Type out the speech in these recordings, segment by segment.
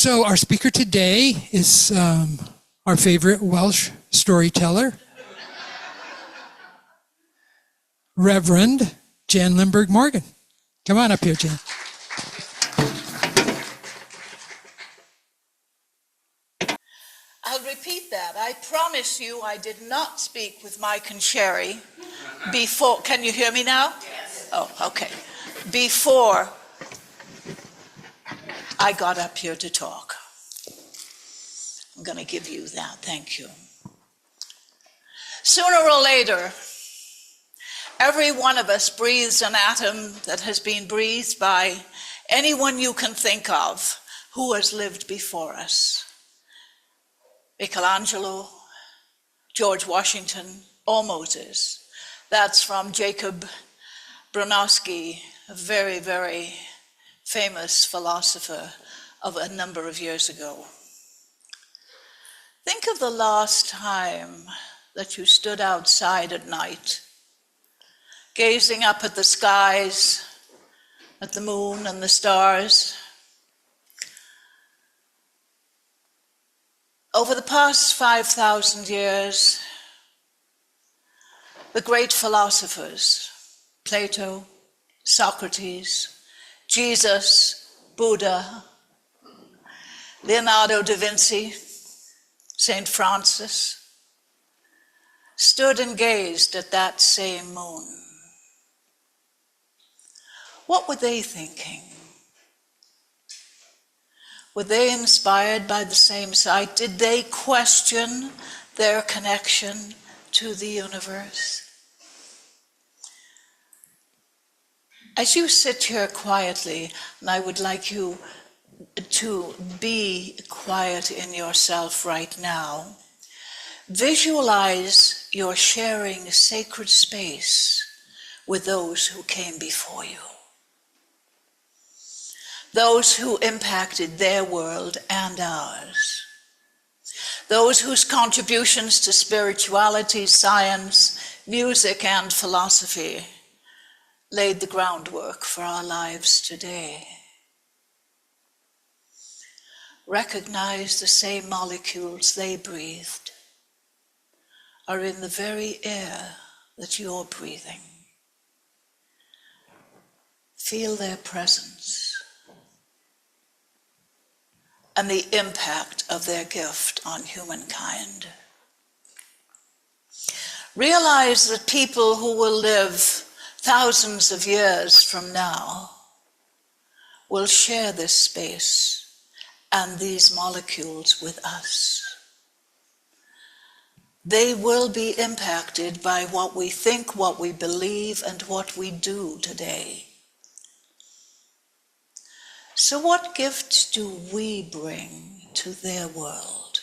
So our speaker today is our favorite Welsh storyteller, Reverend Jan Limberg Morgan. Come on up here, Jan. I'll repeat that. I promise you I did not speak with Mike and Sherry before. Can you hear me now? Yes. Oh, okay. Before I got up here to talk. I'm going to give you that. Thank you. Sooner or later, every one of us breathes an atom that has been breathed by anyone you can think of who has lived before us. Michelangelo, George Washington, or Moses. That's from Jacob Bronowski, a very, very famous philosopher of a number of years ago. Think of the last time that you stood outside at night, gazing up at the skies, at the moon and the stars. Over the past 5,000 years, the great philosophers, Plato, Socrates, Jesus, Buddha, Leonardo da Vinci, St. Francis, stood and gazed at that same moon. What were they thinking? Were they inspired by the same sight? Did they question their connection to the universe? As you sit here quietly, and I would like you to be quiet in yourself right now, visualize you're sharing sacred space with those who came before you. Those who impacted their world and ours. Those whose contributions to spirituality, science, music, and philosophy laid the groundwork for our lives today. Recognize the same molecules they breathed are in the very air that you're breathing. Feel their presence and the impact of their gift on humankind. Realize that people who will live thousands of years from now will share this space and these molecules with us. They will be impacted by what we think, what we believe, and what we do today. So what gifts do we bring to their world?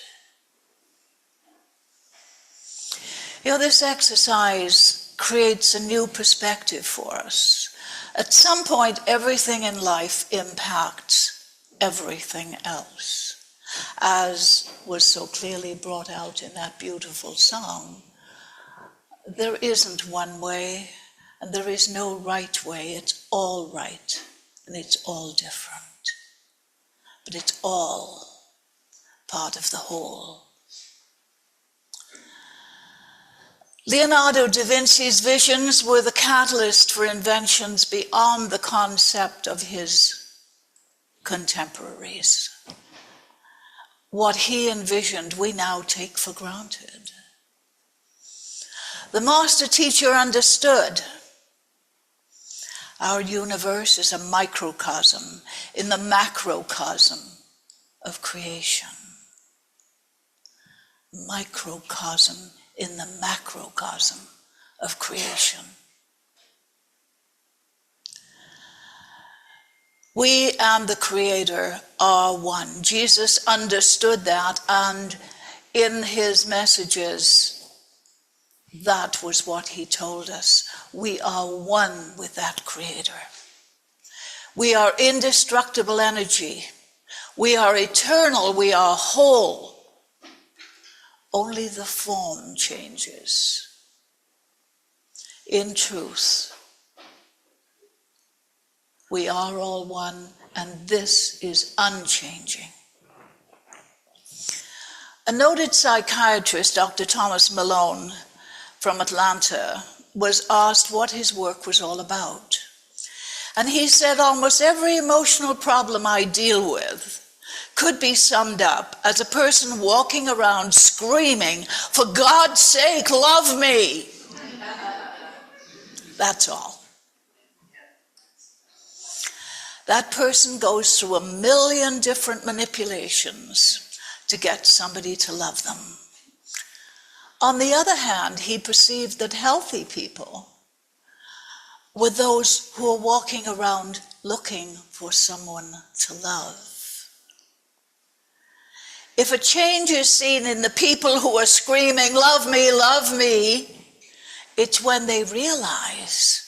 You know, this exercise creates a new perspective for us. At some point, everything in life impacts everything else. As was so clearly brought out in that beautiful song, there isn't one way and there is no right way. It's all right and it's all different. But it's all part of the whole. Leonardo da Vinci's visions were the catalyst for inventions beyond the concept of his contemporaries. What he envisioned, we now take for granted. The master teacher understood our universe is a microcosm in the macrocosm of creation. Microcosm in the macrocosm of creation. We and the Creator are one. Jesus understood that, and in his messages, that was what he told us. We are one with that Creator. We are indestructible energy. We are eternal. We are whole. Only the form changes. In truth, we are all one, and this is unchanging. A noted psychiatrist, Dr. Thomas Malone from Atlanta, was asked what his work was all about. And he said, almost every emotional problem I deal with could be summed up as a person walking around screaming, "For God's sake, love me." That's all. That person goes through 1,000,000 different manipulations to get somebody to love them. On the other hand, he perceived that healthy people were those who are walking around looking for someone to love. If a change is seen in the people who are screaming, love me," it's when they realize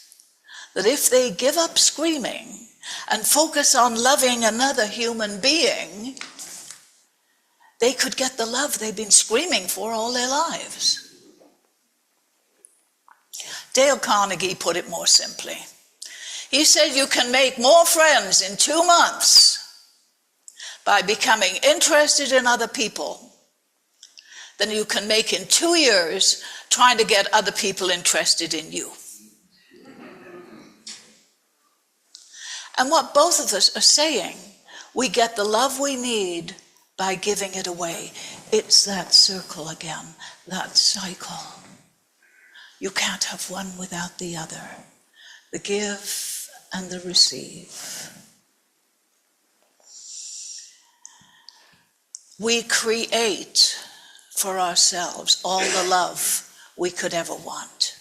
that if they give up screaming and focus on loving another human being, they could get the love they've been screaming for all their lives. Dale Carnegie put it more simply. He said you can make more friends in 2 months by becoming interested in other people than you can make in 2 years trying to get other people interested in you. And what both of us are saying, we get the love we need by giving it away. It's that circle again, that cycle. You can't have one without the other, the give and the receive. We create for ourselves all the love we could ever want.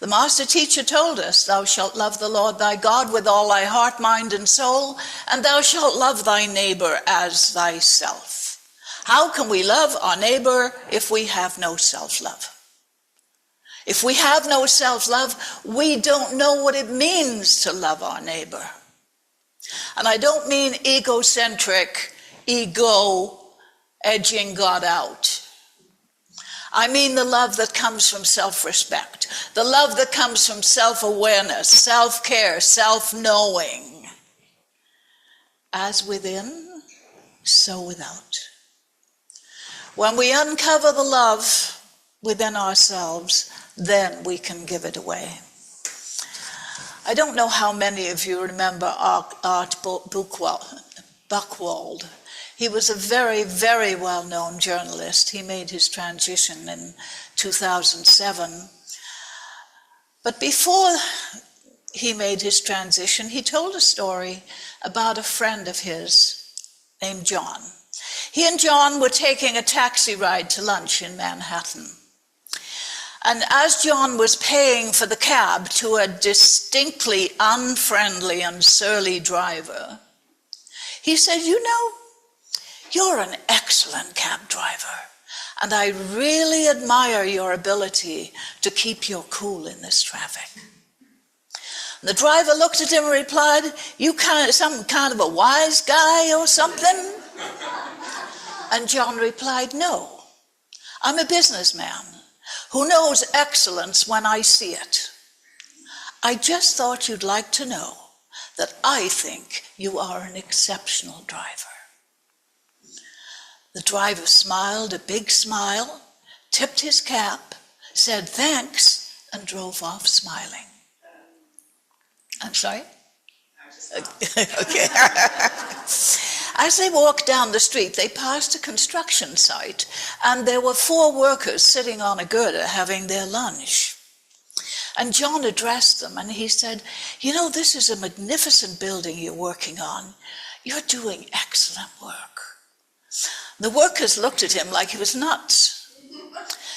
The master teacher told us, "Thou shalt love the Lord thy God with all thy heart, mind, and soul, and thou shalt love thy neighbor as thyself." How can we love our neighbor if we have no self-love? If we have no self-love, we don't know what it means to love our neighbor. And I don't mean egocentric, ego, edging God out. I mean the love that comes from self-respect, the love that comes from self-awareness, self-care, self-knowing. As within, so without. When we uncover the love within ourselves, then we can give it away. I don't know how many of you remember Art Buchwald. He was a very, very well-known journalist. He made his transition in 2007. But before he made his transition, he told a story about a friend of his named John. He and John were taking a taxi ride to lunch in Manhattan. And as John was paying for the cab to a distinctly unfriendly and surly driver, he said, "You know, you're an excellent cab driver, and I really admire your ability to keep your cool in this traffic." And the driver looked at him and replied, "You some kind of a wise guy or something?" And John replied, "No, I'm a businessman who knows excellence when I see it. I just thought you'd like to know that I think you are an exceptional driver." The driver smiled a big smile, tipped his cap, said thanks, and drove off smiling. I'm sorry? Okay. As they walked down the street, they passed a construction site, and there were 4 workers sitting on a girder having their lunch. And John addressed them, and he said, "You know, this is a magnificent building you're working on. You're doing excellent work." The workers looked at him like he was nuts.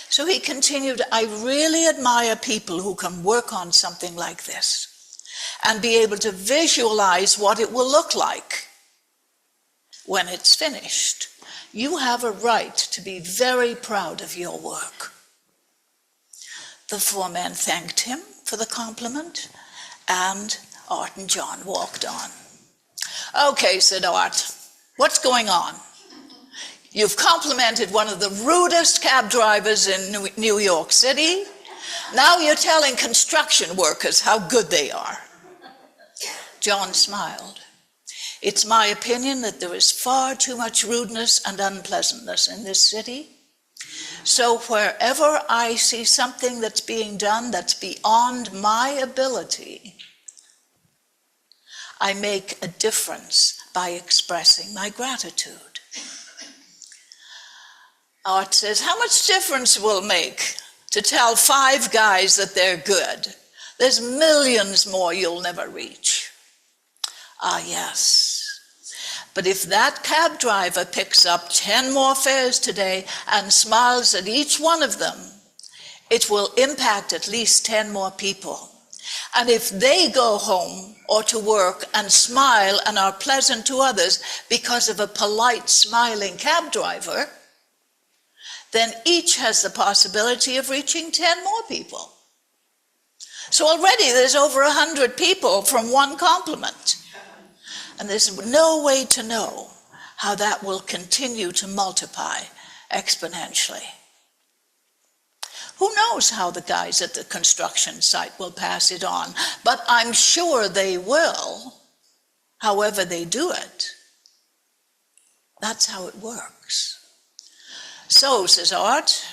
So he continued, "I really admire people who can work on something like this and be able to visualize what it will look like when it's finished. You have a right to be very proud of your work." The 4 men thanked him for the compliment, and Art and John walked on. "Okay," said Art, "what's going on? You've complimented one of the rudest cab drivers in New York City. Now you're telling construction workers how good they are." John smiled. It's my opinion that there is far too much rudeness and unpleasantness in this city. So wherever I see something that's being done that's beyond my ability, I make a difference by expressing my gratitude. Art says, how much difference will it make to tell 5 guys that they're good? There's millions more you'll never reach. Ah, yes. But if that cab driver picks up 10 more fares today and smiles at each one of them, it will impact at least 10 more people. And if they go home or to work and smile and are pleasant to others because of a polite, smiling cab driver, then each has the possibility of reaching 10 more people. So already there's over 100 people from one compliment. And there's no way to know how that will continue to multiply exponentially. Who knows how the guys at the construction site will pass it on, but I'm sure they will, however they do it. That's how it works. So, says Art,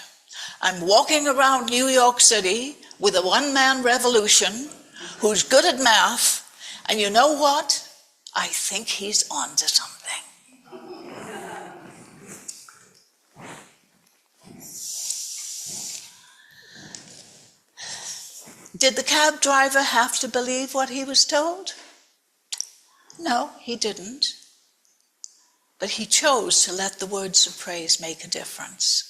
I'm walking around New York City with a one-man revolution who's good at math, and you know what? I think he's on to something. Did the cab driver have to believe what he was told? No, he didn't. But he chose to let the words of praise make a difference.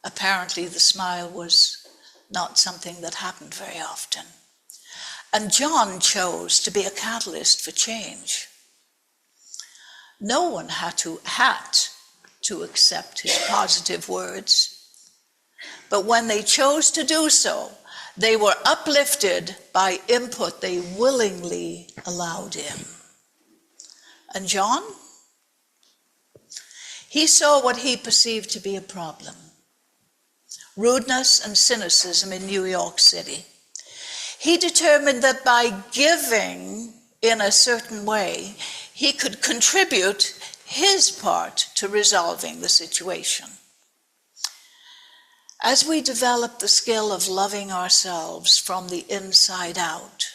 Apparently, the smile was not something that happened very often. And John chose to be a catalyst for change. No one had to accept his positive words. But when they chose to do so, they were uplifted by input they willingly allowed in. And John? He saw what he perceived to be a problem. Rudeness and cynicism in New York City. He determined that by giving in a certain way, he could contribute his part to resolving the situation. As we develop the skill of loving ourselves from the inside out,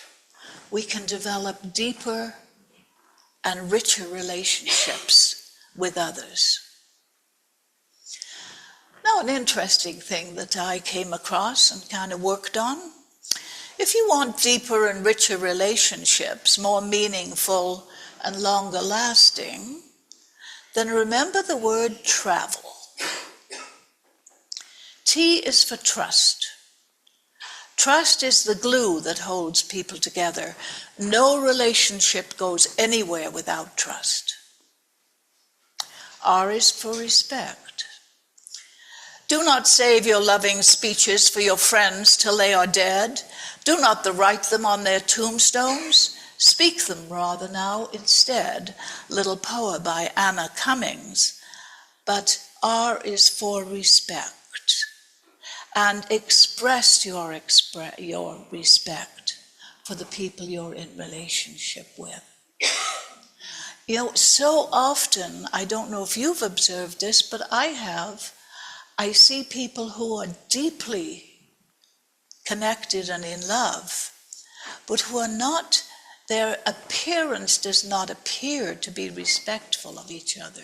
we can develop deeper and richer relationships with others. Now, an interesting thing that I came across and kind of worked on, if you want deeper and richer relationships, more meaningful and longer lasting, then remember the word travel. T is for trust. Trust is the glue that holds people together. No relationship goes anywhere without trust. R is for respect. Do not save your loving speeches for your friends till they are dead. Do not write them on their tombstones. Speak them rather now instead. Little poem by Anna Cummings. But R is for respect. And express your respect for the people you're in relationship with. You know, so often, I don't know if you've observed this, but I have. I see people who are deeply connected and in love, but who are not, their appearance does not appear to be respectful of each other.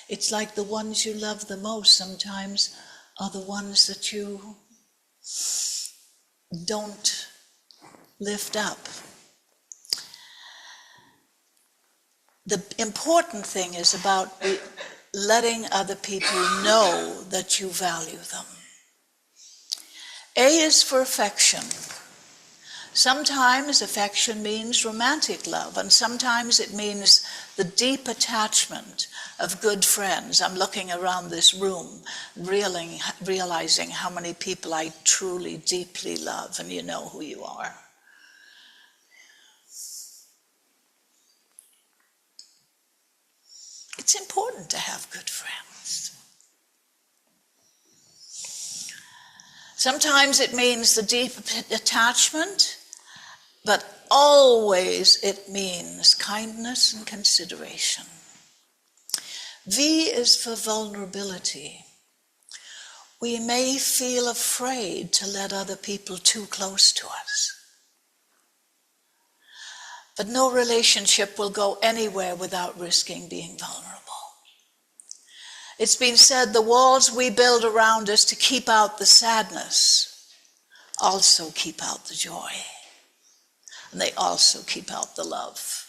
It's like the ones you love the most sometimes are the ones that you don't lift up. The important thing is about letting other people know that you value them. A is for affection. Sometimes affection means romantic love, and sometimes it means the deep attachment of good friends. I'm looking around this room, realizing how many people I truly, deeply love, and you know who you are. It's important to have good friends. Sometimes it means the deep attachment, but always it means kindness and consideration. V is for vulnerability. We may feel afraid to let other people too close to us. But no relationship will go anywhere without risking being vulnerable. It's been said the walls we build around us to keep out the sadness also keep out the joy. And they also keep out the love.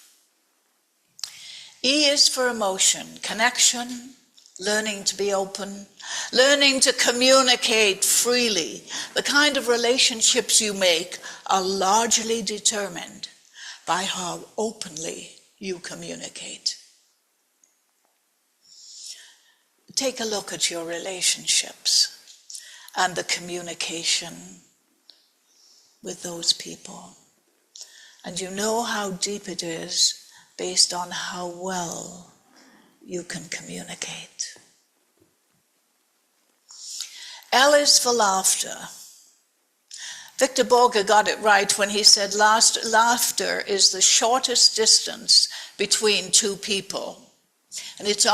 E is for emotion, connection, learning to be open, learning to communicate freely. The kind of relationships you make are largely determined by how openly you communicate. Take a look at your relationships and the communication with those people. And you know how deep it is based on how well you can communicate. L is for laughter. Victor Borge got it right when he said laughter is the shortest distance between two people. And it's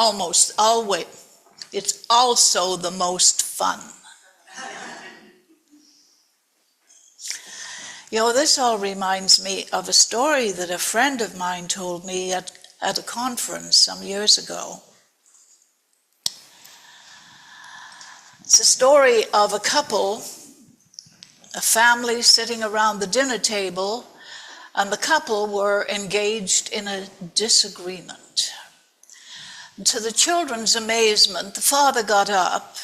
also the most fun. You know, this all reminds me of a story that a friend of mine told me at a conference some years ago. It's a story of a couple, a family sitting around the dinner table, and the couple were engaged in a disagreement. And to the children's amazement, the father got up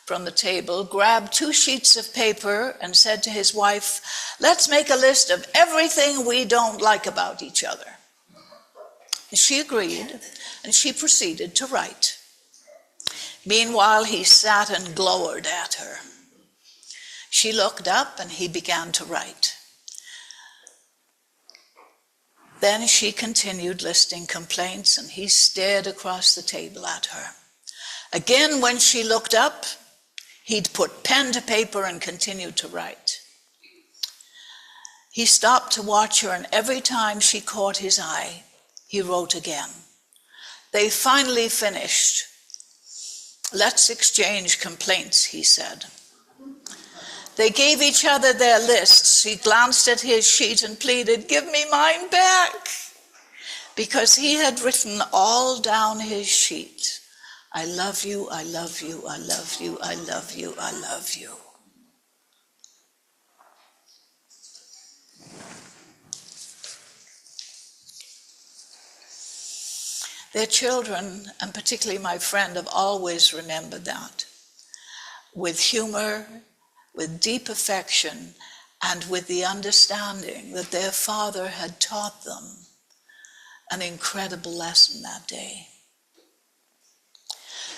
from the table, grabbed 2 sheets of paper, and said to his wife, "Let's make a list of everything we don't like about each other." And she agreed, and she proceeded to write. Meanwhile, he sat and glowered at her. She looked up, and he began to write. Then she continued listing complaints, and he stared across the table at her. Again, when she looked up, he'd put pen to paper and continued to write. He stopped to watch her, and every time she caught his eye, he wrote again. They finally finished. "Let's exchange complaints," he said. They gave each other their lists. He glanced at his sheet and pleaded, "Give me mine back," because he had written all down his sheet. "I love you, I love you, I love you, I love you, I love you." Their children, and particularly my friend, have always remembered that. With humor, with deep affection, and with the understanding that their father had taught them an incredible lesson that day.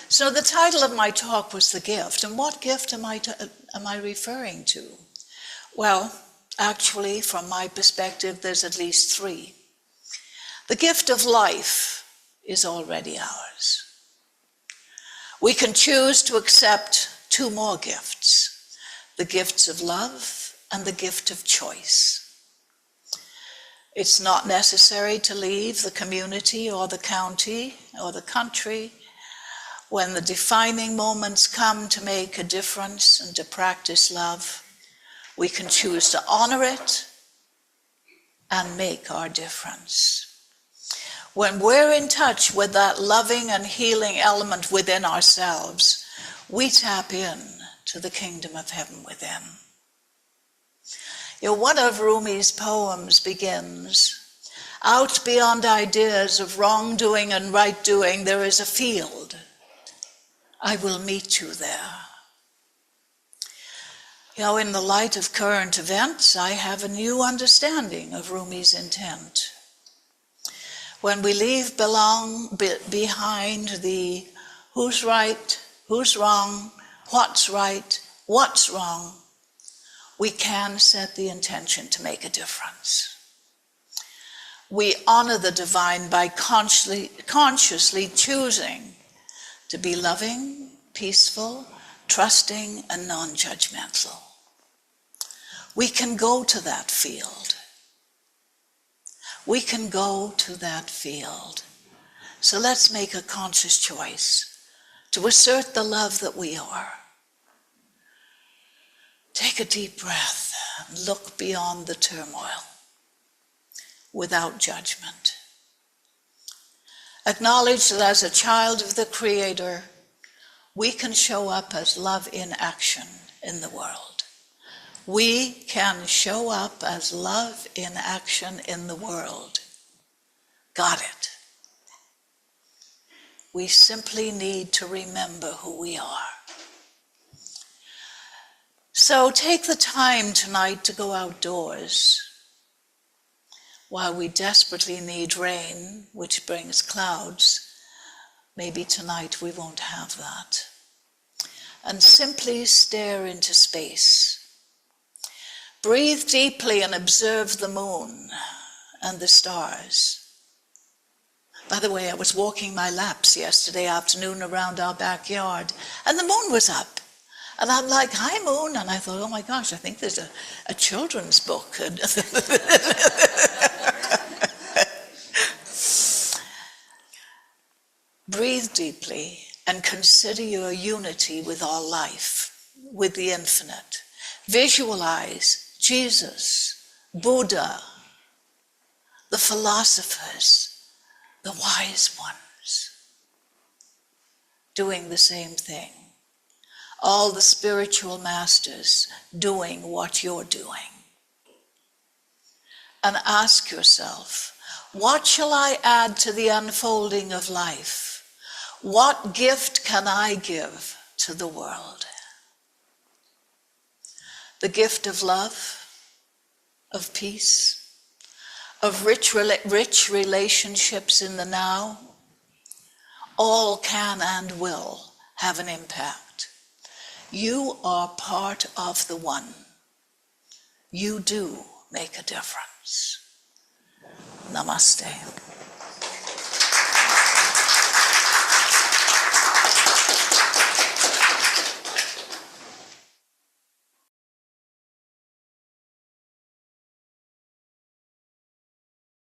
So the title of my talk was The Gift. And what gift am I referring to? Well, actually, from my perspective, there's at least 3. The gift of life is already ours. We can choose to accept 2 more gifts, the gifts of love and the gift of choice. It's not necessary to leave the community or the county or the country when the defining moments come to make a difference and to practice love. We can choose to honor it and make our difference. When we're in touch with that loving and healing element within ourselves, we tap in to the kingdom of heaven within. You know, one of Rumi's poems begins, "Out beyond ideas of wrongdoing and right doing, there is a field. I will meet you there." You know, in the light of current events, I have a new understanding of Rumi's intent. When we leave behind the who's right, who's wrong, what's right, what's wrong, we can set the intention to make a difference. We honor the divine by consciously choosing to be loving, peaceful, trusting, and non-judgmental. We can go to that field. we can go to that field. So let's make a conscious choice to assert the love that we are. Take a deep breath and look beyond the turmoil without judgment. Acknowledge that as a child of the Creator, we can show up as love in action in the world. We can show up as love in action in the world. Got it. We simply need to remember who we are. So take the time tonight to go outdoors. While we desperately need rain, which brings clouds, maybe tonight we won't have that. And simply stare into space. Breathe deeply and observe the moon and the stars. By the way, I was walking my laps yesterday afternoon around our backyard, and the moon was up. And I'm like, hi, moon. And I thought, oh my gosh, I think there's a children's book. Breathe deeply and consider your unity with all life, with the infinite. Visualize Jesus, Buddha, the philosophers, the wise ones, doing the same thing. All the spiritual masters doing what you're doing. And ask yourself, what shall I add to the unfolding of life? What gift can I give to the world? The gift of love, of peace, of rich relationships in the now, all can and will have an impact. You are part of the one. You do make a difference. Namaste.